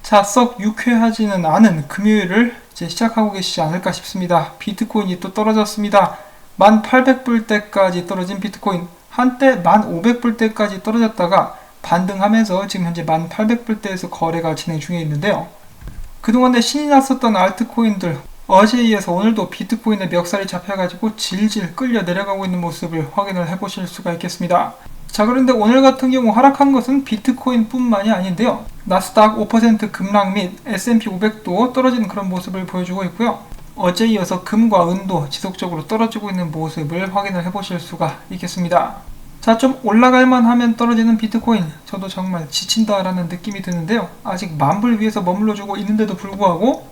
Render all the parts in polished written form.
자, 썩 유쾌하지는 않은 금요일을 이제 시작하고 계시지 않을까 싶습니다. 비트코인이 또 떨어졌습니다. 1800불대까지 떨어진 비트코인, 한때 1500불대까지 떨어졌다가 반등하면서 지금 현재 1800불대에서 거래가 진행 중에 있는데요. 그동안에 신이 났었던 알트코인들, 어제에 이어서 오늘도 비트코인의 멱살이 잡혀가지고 질질 끌려 내려가고 있는 모습을 확인을 해보실 수가 있겠습니다. 자, 그런데 오늘 같은 경우 하락한 것은 비트코인 뿐만이 아닌데요. 나스닥 5% 급락 및 S&P 500도 떨어지는 그런 모습을 보여주고 있고요. 어제에 이어서 금과 은도 지속적으로 떨어지고 있는 모습을 확인을 해보실 수가 있겠습니다. 자, 좀 올라갈만 하면 떨어지는 비트코인, 저도 정말 지친다라는 느낌이 드는데요. 아직 만불 위에서 머물러주고 있는데도 불구하고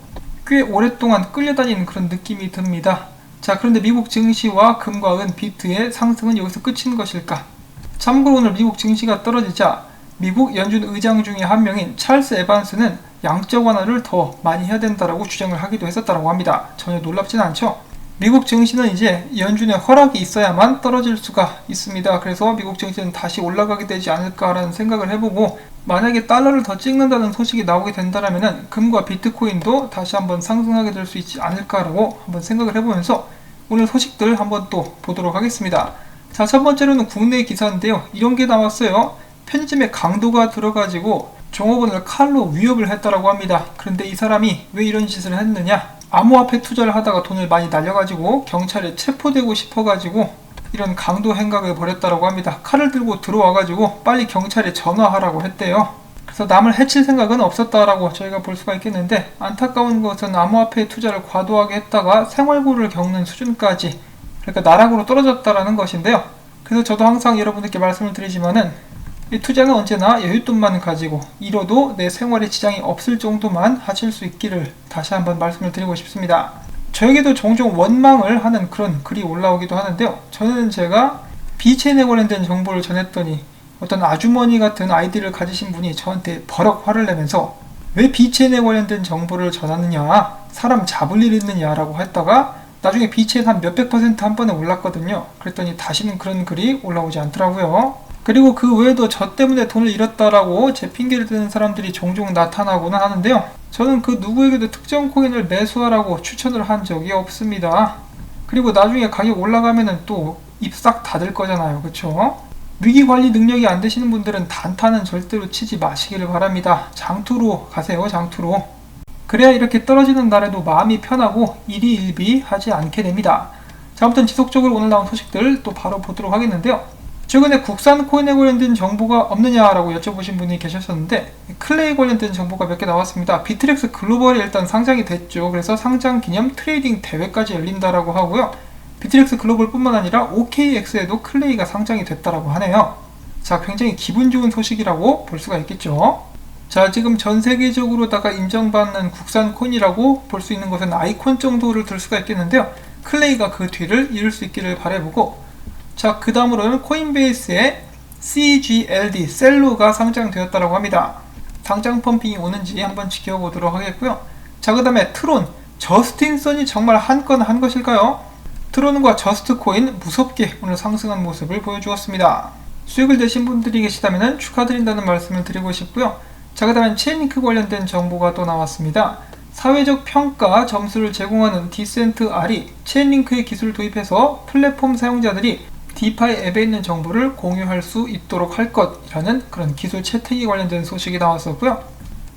꽤 오랫동안 끌려다니는 그런 느낌이 듭니다. 자, 그런데 미국 증시와 금과 은, 비트의 상승은 여기서 끝인 것일까? 참고로 오늘 미국 증시가 떨어지자 미국 연준 의장 중에 한 명인 찰스 에반스는 양적 완화를 더 많이 해야 된다라고 주장을 하기도 했었다고 합니다. 전혀 놀랍진 않죠? 미국 증시는 이제 연준의 허락이 있어야만 떨어질 수가 있습니다. 그래서 미국 증시는 다시 올라가게 되지 않을까라는 생각을 해보고, 만약에 달러를 더 찍는다는 소식이 나오게 된다면 금과 비트코인도 다시 한번 상승하게 될 수 있지 않을까라고 한번 생각을 해보면서 오늘 소식들 한번 또 보도록 하겠습니다. 자, 첫 번째로는 국내 기사인데요. 이런 게 나왔어요. 편의점에 강도가 들어가지고 종업원을 칼로 위협을 했다라고 합니다. 그런데 이 사람이 왜 이런 짓을 했느냐? 암호화폐 투자를 하다가 돈을 많이 날려가지고 경찰에 체포되고 싶어가지고 이런 강도 행각을 벌였다라고 합니다. 칼을 들고 들어와가지고 빨리 경찰에 전화하라고 했대요. 그래서 남을 해칠 생각은 없었다라고 저희가 볼 수가 있겠는데, 안타까운 것은 암호화폐 투자를 과도하게 했다가 생활고를 겪는 수준까지, 그러니까 나락으로 떨어졌다라는 것인데요. 그래서 저도 항상 여러분들께 말씀을 드리지만은 이 투자는 언제나 여윳돈만 가지고 이뤄도 내 생활에 지장이 없을 정도만 하실 수 있기를 다시 한번 말씀을 드리고 싶습니다. 저에게도 종종 원망을 하는 그런 글이 올라오기도 하는데요. 저는 제가 비체인에 관련된 정보를 전했더니 어떤 아주머니 같은 아이디를 가지신 분이 저한테 버럭 화를 내면서 왜 비체인에 관련된 정보를 전하느냐, 사람 잡을 일 있느냐라고 했다가 나중에 비체인 한 몇백 % 한 번에 올랐거든요. 그랬더니 다시는 그런 글이 올라오지 않더라고요. 그리고 그 외에도 저 때문에 돈을 잃었다라고 제 핑계를 대는 사람들이 종종 나타나고는 하는데요. 저는 그 누구에게도 특정 코인을 매수하라고 추천을 한 적이 없습니다. 그리고 나중에 가격 올라가면은 또 입 싹 닫을 거잖아요. 그쵸? 위기관리 능력이 안 되시는 분들은 단타는 절대로 치지 마시기를 바랍니다. 장투로 가세요. 장투로. 그래야 이렇게 떨어지는 날에도 마음이 편하고 일희일비하지 않게 됩니다. 자, 아무튼 지속적으로 오늘 나온 소식들 또 바로 보도록 하겠는데요. 최근에 국산 코인에 관련된 정보가 없느냐라고 여쭤보신 분이 계셨었는데, 클레이 관련된 정보가 몇 개 나왔습니다. 비트렉스 글로벌이 일단 상장이 됐죠. 그래서 상장 기념 트레이딩 대회까지 열린다라고 하고요. 비트렉스 글로벌 뿐만 아니라 OKX에도 클레이가 상장이 됐다라고 하네요. 자, 굉장히 기분 좋은 소식이라고 볼 수가 있겠죠. 자, 지금 전 세계적으로다가 인정받는 국산 코인이라고 볼 수 있는 것은 아이콘 정도를 들 수가 있겠는데요. 클레이가 그 뒤를 이룰 수 있기를 바라보고, 자, 그 다음으로는 코인베이스의 CGLD 셀로가 상장되었다고 합니다. 상장 펌핑이 오는지 한번 지켜보도록 하겠고요. 자, 그 다음에 트론, 저스틴선이 정말 한 건 한 것일까요? 트론과 저스트코인 무섭게 오늘 상승한 모습을 보여주었습니다. 수익을 내신 분들이 계시다면 축하드린다는 말씀을 드리고 싶고요. 자, 그 다음에 체인링크 관련된 정보가 또 나왔습니다. 사회적 평가 점수를 제공하는 디센트R이 체인링크의 기술을 도입해서 플랫폼 사용자들이 디파이 앱에 있는 정보를 공유할 수 있도록 할 것이라는 그런 기술 채택이 관련된 소식이 나왔었고요.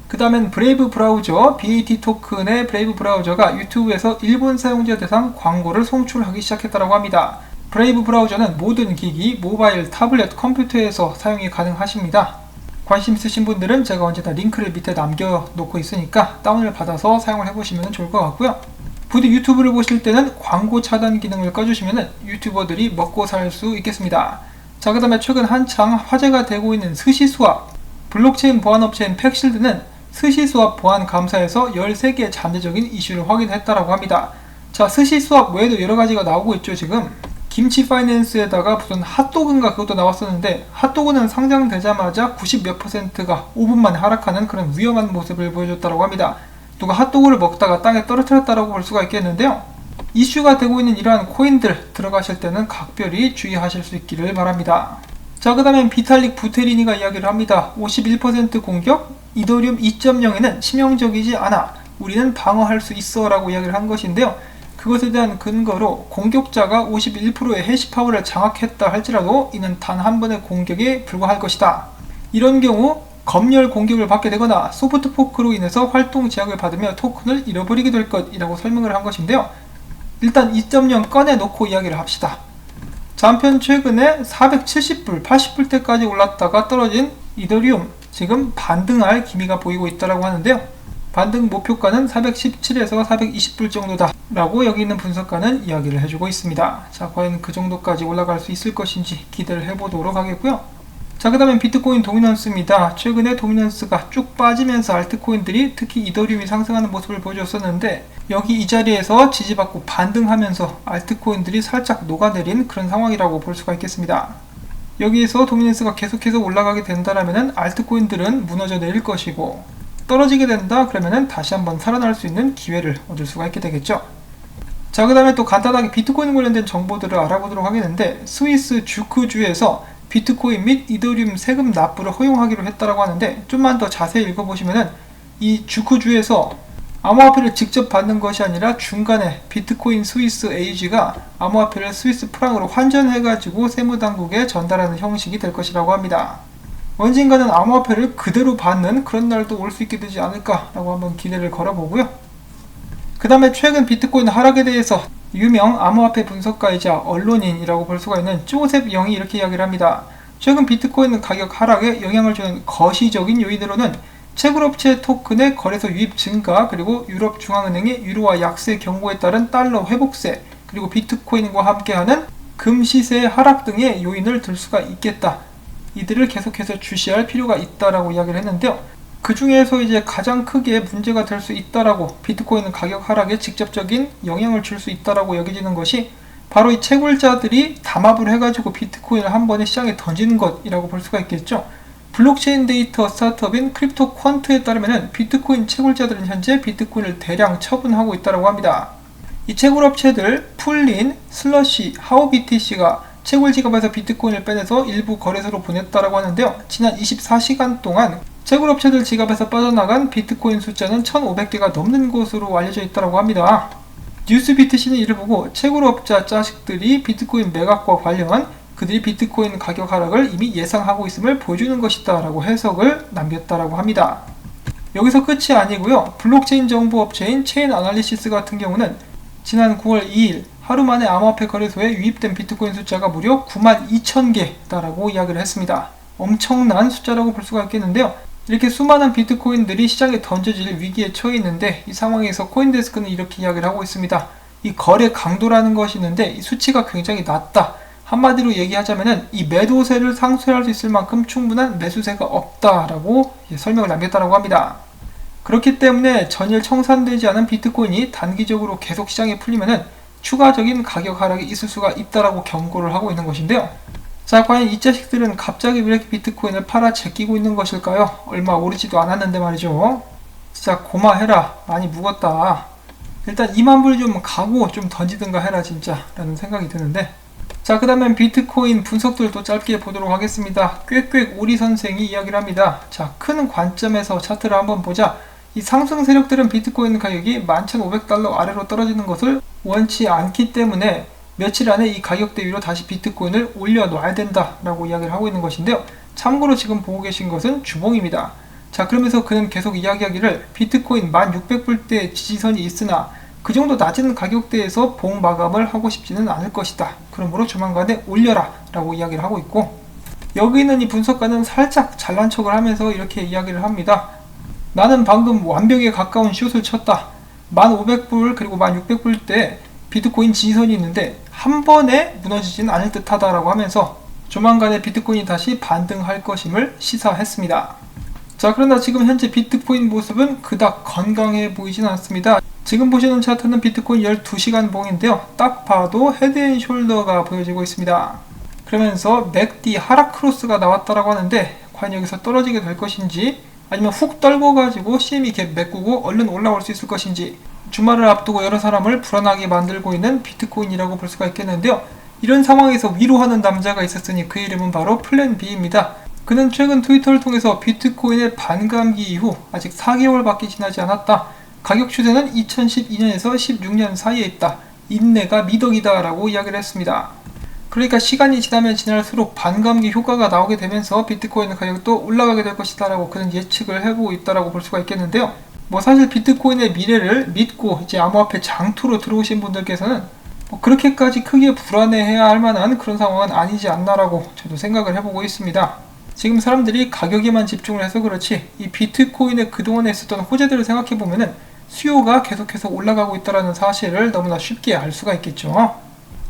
그 다음엔 브레이브 브라우저, BAT 토큰의 브레이브 브라우저가 유튜브에서 일본 사용자 대상 광고를 송출하기 시작했다고 합니다. 브레이브 브라우저는 모든 기기, 모바일, 타블렛, 컴퓨터에서 사용이 가능하십니다. 관심 있으신 분들은 제가 언제나 링크를 밑에 남겨놓고 있으니까 다운을 받아서 사용을 해보시면 좋을 것 같고요. 부디 유튜브를 보실 때는 광고 차단 기능을 꺼주시면 유튜버들이 먹고 살 수 있겠습니다. 자, 그 다음에 최근 한창 화제가 되고 있는 스시스왑, 블록체인 보안업체인 팩실드는 스시스왑 보안 감사에서 13개의 잠재적인 이슈를 확인했다고 합니다. 자, 스시스왑 외에도 여러가지가 나오고 있죠. 지금 김치 파이낸스에다가 무슨 핫도그인가 그것도 나왔었는데, 핫도그는 상장되자마자 90몇 %가 5분 만에 하락하는 그런 위험한 모습을 보여줬다고 합니다. 누가 핫도그를 먹다가 땅에 떨어뜨렸다라고 볼 수가 있겠는데요. 이슈가 되고 있는 이러한 코인들 들어가실 때는 각별히 주의하실 수 있기를 바랍니다. 자, 그 다음엔 비탈릭 부테리니가 이야기를 합니다. 51% 공격, 이더리움 2.0에는 치명적이지 않아 우리는 방어할 수 있어 라고 이야기를 한 것인데요. 그것에 대한 근거로 공격자가 51%의 해시파워를 장악했다 할지라도 이는 단 한 번의 공격에 불과할 것이다. 이런 경우 검열 공격을 받게 되거나 소프트 포크로 인해서 활동 제약을 받으며 토큰을 잃어버리게 될 것이라고 설명을 한 것인데요. 일단 2.0 꺼내놓고 이야기를 합시다. 자, 한편 최근에 470불, 80불대까지 올랐다가 떨어진 이더리움, 지금 반등할 기미가 보이고 있다고 하는데요. 반등 목표가는 417에서 420불 정도다 라고 여기 있는 분석가는 이야기를 해주고 있습니다. 자, 과연 그 정도까지 올라갈 수 있을 것인지 기대를 해보도록 하겠고요. 자, 그 다음엔 비트코인 도미넌스입니다. 최근에 도미넌스가 쭉 빠지면서 알트코인들이 특히 이더리움이 상승하는 모습을 보여줬었는데 여기 이 자리에서 지지받고 반등하면서 알트코인들이 살짝 녹아내린 그런 상황이라고 볼 수가 있겠습니다. 여기에서 도미넌스가 계속해서 올라가게 된다라면 알트코인들은 무너져 내릴 것이고 떨어지게 된다 그러면 다시 한번 살아날 수 있는 기회를 얻을 수가 있게 되겠죠. 자, 그 다음에 또 간단하게 비트코인 관련된 정보들을 알아보도록 하겠는데 스위스 주크주에서 비트코인 및 이더리움 세금 납부를 허용하기로 했다고 하는데 좀만 더 자세히 읽어보시면은 이 주크주에서 암호화폐를 직접 받는 것이 아니라 중간에 비트코인 스위스 에이지가 암호화폐를 스위스 프랑으로 환전해가지고 세무당국에 전달하는 형식이 될 것이라고 합니다. 언젠가는 암호화폐를 그대로 받는 그런 날도 올 수 있게 되지 않을까라고 한번 기대를 걸어보고요. 그 다음에 최근 비트코인 하락에 대해서 유명 암호화폐 분석가이자 언론인이라고 볼 수가 있는 조셉 영이 이렇게 이야기를 합니다. 최근 비트코인 가격 하락에 영향을 주는 거시적인 요인으로는 채굴업체 토큰의 거래소 유입 증가, 그리고 유럽 중앙은행의 유로화 약세 경고에 따른 달러 회복세, 그리고 비트코인과 함께하는 금 시세의 하락 등의 요인을 들 수가 있겠다. 이들을 계속해서 주시할 필요가 있다라고 이야기를 했는데요. 그 중에서 이제 가장 크게 문제가 될 수 있다라고, 비트코인 가격 하락에 직접적인 영향을 줄 수 있다라고 여겨지는 것이 바로 이 채굴자들이 담합을 해가지고 비트코인을 한 번에 시장에 던지는 것이라고 볼 수가 있겠죠. 블록체인 데이터 스타트업인 크립토 퀀트에 따르면 비트코인 채굴자들은 현재 비트코인을 대량 처분하고 있다고 합니다. 이 채굴업체들 풀린, 슬러시, 하우BTC가 채굴 지갑에서 비트코인을 빼내서 일부 거래소로 보냈다고 하는데요. 지난 24시간 동안 채굴업체들 지갑에서 빠져나간 비트코인 숫자는 1,500개가 넘는 것으로 알려져 있다고 합니다. 뉴스비트씨는 이를 보고 채굴업자 자식들이 비트코인 매각과 관련 그들이 비트코인 가격 하락을 이미 예상하고 있음을 보여주는 것이다 라고 해석을 남겼다고 합니다. 여기서 끝이 아니고요. 블록체인 정보 업체인 체인 아날리시스 같은 경우는 지난 9월 2일 하루 만에 암호화폐 거래소에 유입된 비트코인 숫자가 무려 92,000개다라고 이야기를 했습니다. 엄청난 숫자라고 볼 수가 있겠는데요. 이렇게 수많은 비트코인들이 시장에 던져질 위기에 처해 있는데 이 상황에서 코인데스크는 이렇게 이야기를 하고 있습니다. 이 거래 강도라는 것이 있는데 이 수치가 굉장히 낮다. 한마디로 얘기하자면은 이 매도세를 상쇄할 수 있을 만큼 충분한 매수세가 없다라고 설명을 남겼다고 합니다. 그렇기 때문에 전일 청산되지 않은 비트코인이 단기적으로 계속 시장에 풀리면은 추가적인 가격 하락이 있을 수가 있다라고 경고를 하고 있는 것인데요. 자, 과연 이 자식들은 갑자기 왜 이렇게 비트코인을 팔아 제끼고 있는 것일까요? 얼마 오르지도 않았는데 말이죠. 진짜 고마해라. 많이 묵었다. 일단 2만 불 좀 가고 좀 던지든가 해라 진짜 라는 생각이 드는데, 자, 그 다음엔 비트코인 분석들도 짧게 보도록 하겠습니다. 꽥꽥 오리 선생이 이야기를 합니다. 자, 큰 관점에서 차트를 한번 보자. 이 상승 세력들은 비트코인 가격이 11,500달러 아래로 떨어지는 것을 원치 않기 때문에 며칠 안에 이 가격대 위로 다시 비트코인을 올려놔야 된다라고 이야기를 하고 있는 것인데요. 참고로 지금 보고 계신 것은 주봉입니다. 자, 그러면서 그는 계속 이야기하기를 비트코인 1600불대 지지선이 있으나 그 정도 낮은 가격대에서 봉 마감을 하고 싶지는 않을 것이다. 그러므로 조만간에 올려라 라고 이야기를 하고 있고, 여기 있는 이 분석가는 살짝 잘난 척을 하면서 이렇게 이야기를 합니다. 나는 방금 완벽에 가까운 숏을 쳤다. 1500불 그리고 1600불대 비트코인 지지선이 있는데 한 번에 무너지진 않을 듯하다라고 하면서 조만간에 비트코인이 다시 반등할 것임을 시사했습니다. 자, 그러나 지금 현재 비트코인 모습은 그닥 건강해 보이진 않습니다. 지금 보시는 차트는 비트코인 12시간 봉인데요. 딱 봐도 헤드앤숄더가 보여지고 있습니다. 그러면서 맥디 하락 크로스가 나왔다라고 하는데 과연 여기서 떨어지게 될 것인지 아니면 훅 떨궈가지고 CME 갭 메꾸고 얼른 올라올 수 있을 것인지, 주말을 앞두고 여러 사람을 불안하게 만들고 있는 비트코인이라고 볼 수가 있겠는데요. 이런 상황에서 위로하는 남자가 있었으니 그 이름은 바로 플랜 B입니다. 그는 최근 트위터를 통해서 비트코인의 반감기 이후 아직 4개월밖에 지나지 않았다. 가격 추세는 2012년에서 16년 사이에 있다. 인내가 미덕이다 라고 이야기를 했습니다. 그러니까 시간이 지나면 지날수록 반감기 효과가 나오게 되면서 비트코인 가격도 올라가게 될 것이다 라고 그는 예측을 해보고 있다라고 볼 수가 있겠는데요. 사실 비트코인의 미래를 믿고 이제 암호화폐 장투로 들어오신 분들께서는 그렇게까지 크게 불안해해야 할 만한 그런 상황은 아니지 않나라고 저도 생각을 해보고 있습니다. 지금 사람들이 가격에만 집중을 해서 그렇지 이 비트코인의 그동안에 있었던 호재들을 생각해보면은 수요가 계속해서 올라가고 있다는 사실을 너무나 쉽게 알 수가 있겠죠.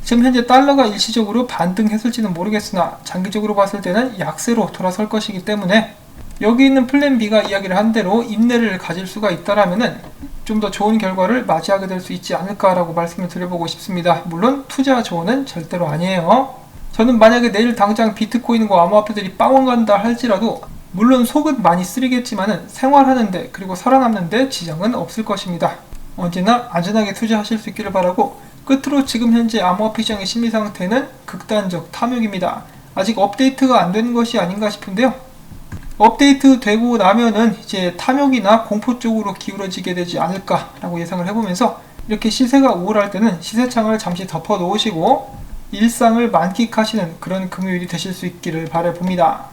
지금 현재 달러가 일시적으로 반등했을지는 모르겠으나 장기적으로 봤을 때는 약세로 돌아설 것이기 때문에 여기 있는 플랜 B가 이야기를 한 대로 인내를 가질 수가 있다라면은 좀 더 좋은 결과를 맞이하게 될 수 있지 않을까라고 말씀을 드려보고 싶습니다. 물론 투자 조언은 절대로 아니에요. 저는 만약에 내일 당장 비트코인과 암호화폐들이 빵원 간다 할지라도 물론 속은 많이 쓰리겠지만은 생활하는데 그리고 살아남는데 지장은 없을 것입니다. 언제나 안전하게 투자하실 수 있기를 바라고 끝으로 지금 현재 암호화폐 시장의 심리 상태는 극단적 탐욕입니다. 아직 업데이트가 안 된 것이 아닌가 싶은데요. 업데이트 되고 나면은 이제 탐욕이나 공포 쪽으로 기울어지게 되지 않을까라고 예상을 해보면서 이렇게 시세가 우월할 때는 시세창을 잠시 덮어 놓으시고 일상을 만끽하시는 그런 금요일이 되실 수 있기를 바라봅니다.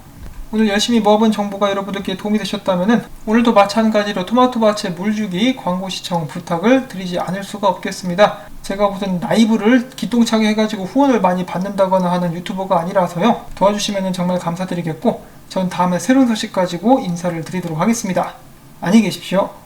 오늘 열심히 모아본 정보가 여러분들께 도움이 되셨다면 오늘도 마찬가지로 토마토밭에 물주기 광고 시청 부탁을 드리지 않을 수가 없겠습니다. 제가 무슨 라이브를 기똥차게 해가지고 후원을 많이 받는다거나 하는 유튜버가 아니라서요. 도와주시면 정말 감사드리겠고 전 다음에 새로운 소식 가지고 인사를 드리도록 하겠습니다. 안녕히 계십시오.